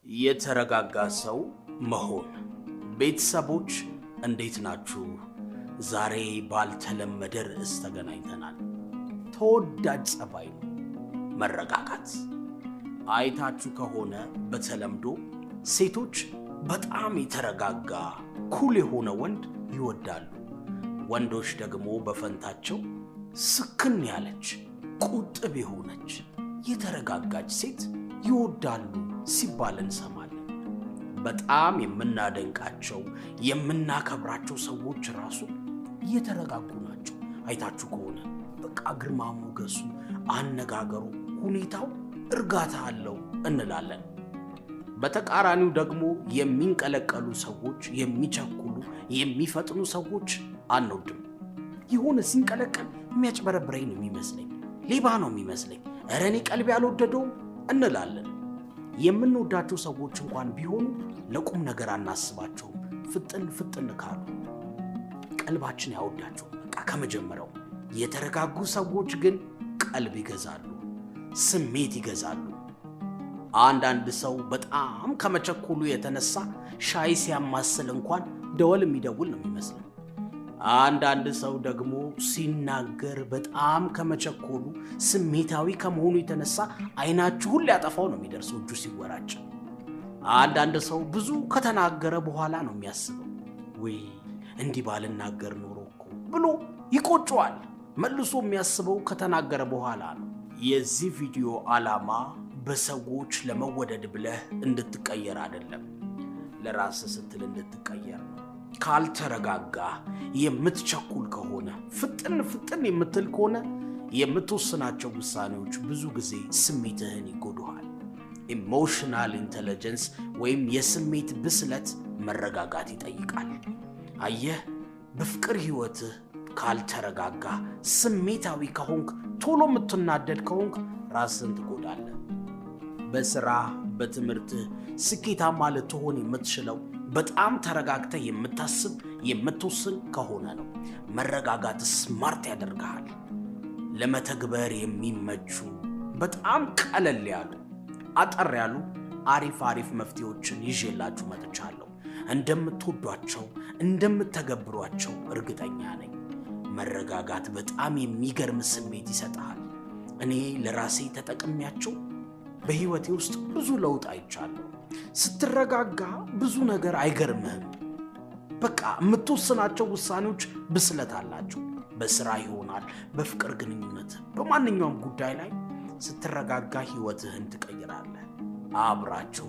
የተረጋጋ ሰው መሆን። ቤተሰቦች እንዴት ናችሁ? ዛሬ ባልተለመደ ርዕስ ተገናኝተናል። ተወዳጅ ጸባይ ነው መረጋጋት። አይታችሁ ከሆነ በተለምዶ ሴቶች በጣም የተረጋጋ ኩል የሆነ ወንድ ይወዳሉ። ወንዶች ደግሞ በፈንታቸው ስክን ያለች ቁጥብ የሆነች የተረጋጋች ሴት ይወዳሉ ሲባል እንሰማለን። በጣም የምናደንቃቸው የምናከብራቸው ሰዎች ራሱ የተረጋጉ ናቸው። አይታችሁ ከሆነ በቃ ግርማ ሞገሱ፣ አነጋገሩ፣ ሁኔታው እርጋታ አለው እንላለን። በተቃራኒው ደግሞ የሚንቀለቀሉ ሰዎች፣ የሚቸኩሉ የሚፈጥኑ ሰዎች አንወድም። የሆነ ሲንቀለቀል የሚያጭበረብረኝ ነው የሚመስለኝ፣ ሌባ ነው የሚመስለኝ፣ ኧረ እኔ ቀልቤ አልወደደውም እንላለን። የምንወዳቸው ሰዎች እንኳን ቢሆኑ ለቁም ነገር አናስባቸውም። ፍጥን ካሉ ቀልባችን ያወዳቸው በቃ ከመጀመሪያው። የተረጋጉ ሰዎች ግን ቀልብ ይገዛሉ፣ ስሜት ይገዛሉ። አንዳንድ ሰው በጣም ከመቸኮሉ የተነሳ ሻይ ሲያማስል እንኳን ደወል የሚደውል ነው የሚመስለው። አንዳንድ ሰው ደግሞ ሲናገር በጣም ከመቸኮሉ ስሜታዊ ከመሆኑ የተነሳ አይናችሁን ሊያጠፋው ነው የሚደርሰው እጁ ሲወራጭ። አንዳንድ ሰው ብዙ ከተናገረ በኋላ ነው የሚያስበው፣ ወይ እንዲህ ባልናገር ኖሮ እኮ ብሎ ይቆጨዋል። መልሶ የሚያስበው ከተናገረ በኋላ ነው። የዚህ ቪዲዮ ዓላማ በሰዎች ለመወደድ ብለህ እንድትቀየር አይደለም፣ ለራስህ ስትል እንድትቀየር ነው። ካልተረጋጋ የምትቸኩል ከሆነ ፍጥን የምትል ከሆነ የምትወስናቸው ውሳኔዎች ብዙ ጊዜ ስሜትህን ይጎዱሃል። ኢሞሽናል ኢንተለጀንስ ወይም የስሜት ብስለት መረጋጋት ይጠይቃል። አየህ፣ በፍቅር ህይወትህ ካልተረጋጋ፣ ስሜታዊ ከሆንክ፣ ቶሎ የምትናደድ ከሆንክ ራስን ትጎዳለህ። በስራ በትምህርትህ ስኬታማ ልትሆን የምትችለው በጣም ተረጋግተህ የምታስብ የምትወስን ከሆነ ነው። መረጋጋት ስማርት ያደርግሃል። ለመተግበር የሚመቹ በጣም ቀለል ያሉ አጠር ያሉ አሪፍ መፍትሄዎችን ይዤላችሁ መጥቻለሁ። እንደምትወዷቸው እንደምትተገብሯቸው እርግጠኛ ነኝ። መረጋጋት በጣም የሚገርም ስሜት ይሰጥሃል። እኔ ለራሴ ተጠቅሜያቸው በህይወቴ ውስጥ ብዙ ለውጥ አይቻለሁ። ስትረጋጋ ብዙ ነገር አይገርምህም። በቃ የምትወስናቸው ውሳኔዎች ብስለት አላቸው። በስራ ይሆናል፣ በፍቅር ግንኙነት፣ በማንኛውም ጉዳይ ላይ ስትረጋጋ ህይወትህን ትቀይራለህ። አብራችሁ